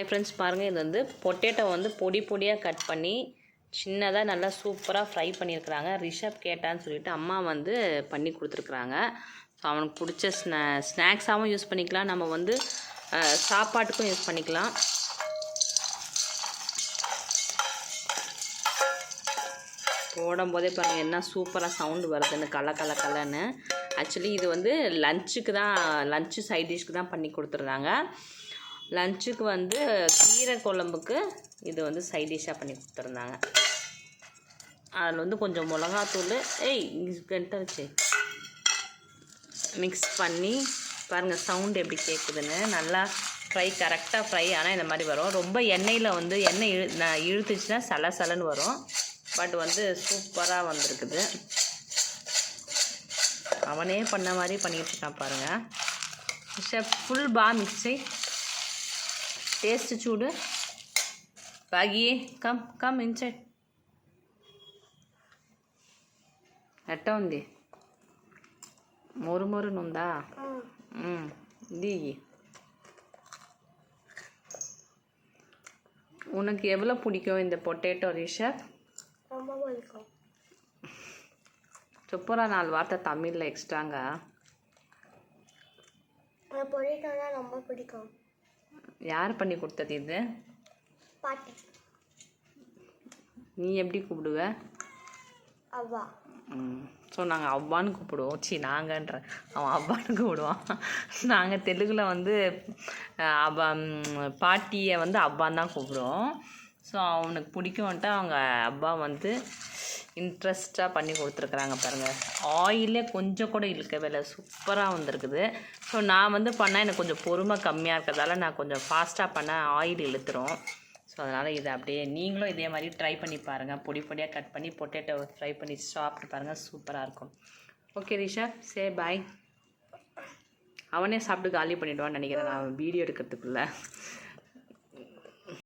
Friends பாருங்கள், இது வந்து பொட்டேட்டோ வந்து பொடி பொடியாக கட் பண்ணி சின்னதாக நல்லா சூப்பராக ஃப்ரை பண்ணியிருக்கிறாங்க. ரிஷப் கேட்டான்னு சொல்லிட்டு அம்மா வந்து பண்ணி கொடுத்துருக்குறாங்க. ஸோ அவனுக்கு பிடிச்ச ஸ்நாக்ஸாகவும் யூஸ் பண்ணிக்கலாம், நம்ம வந்து சாப்பாட்டுக்கும் யூஸ் பண்ணிக்கலாம். போடும்போதே பாருங்கள் என்ன சூப்பராக சவுண்டு வருதுன்னு, கலன்னு. ஆக்சுவலி இது வந்து லஞ்சு சைட் டிஷ்க்கு தான் பண்ணி கொடுத்துருந்தாங்க. லஞ்சுக்கு வந்து கீரை குழம்புக்கு இது வந்து சைட் டிஷ்ஷாக பண்ணி கொடுத்துருந்தாங்க. அதில் வந்து கொஞ்சம் மிளகாத்தூள் வச்சு மிக்ஸ் பண்ணி பாருங்கள் சவுண்டு எப்படி கேட்குதுன்னு. நல்லா கரெக்டாக ஃப்ரை ஆனால் இந்த மாதிரி வரும். ரொம்ப எண்ணெயில் வந்து எண்ணெய் இழுத்துச்சுன்னா சலன்னு வரும். பட் வந்து சூப்பராக வந்திருக்குது. அவனே பண்ண மாதிரி பண்ணிகிட்டு இருக்கான் பாருங்கள். ஃபுல் மிக்ஸி టేస్ట్ చూడు. బాగి కమ్ ఇన్సైడ్. ఎట్టా ఉంది? మొరునుందా? దిగి. உனக்கு எவ்வளோ பிடிக்கும் இந்த பொட்டேட்டோ ரிஷப்? ரொம்ப பிடிக்கும். சூப்பரா 4 வார்த்தை தமிழில் எக்ஸ்ட்ராங்க. பொட்டேட்டோனா ரொம்ப பிடிக்கும். யார் பண்ணி கொடுத்தது இது? பாட்டி. நீ எப்படி கூப்பிடுவ? அவ்வா. ஸோ நாங்கள் அவ்வான்னு கூப்பிடுவோம். நாங்கன்ற அவன் அவ்வான்னு கூப்பிடுவான். நாங்கள் தெலுங்கில் வந்து பாட்டியை வந்து அவ்வான்னு தான் கூப்பிடுவோம். ஸோ அவனுக்கு பிடிக்கும்ன்ட்டு அவங்க அப்பா வந்து இன்ட்ரெஸ்ட்டாக பண்ணி கொடுத்துருக்குறாங்க பாருங்கள். ஆயிலே கொஞ்சம் கூட இழுக்கவே இல்லை, சூப்பராக வந்திருக்குது. ஸோ நான் வந்து பண்ணால் எனக்கு கொஞ்சம் பொறுமை கம்மியாக இருக்கிறதால நான் கொஞ்சம் ஃபாஸ்ட்டாக பண்ணால் ஆயில் இழுத்துரும். ஸோ அதனால் இதை அப்படியே நீங்களும் இதே மாதிரி ட்ரை பண்ணி பாருங்கள். பொடியாக கட் பண்ணி பொட்டேட்டோ ஃப்ரை பண்ணி சாப்பிட்டு பாருங்கள், சூப்பராக இருக்கும். ஓகே ரிஷா, சே பாய். அவனே சாப்பிட்டு காலி பண்ணிவிடுவான்னு நினைக்கிறேன் நான் வீடியோ எடுக்கிறதுக்குள்ளே.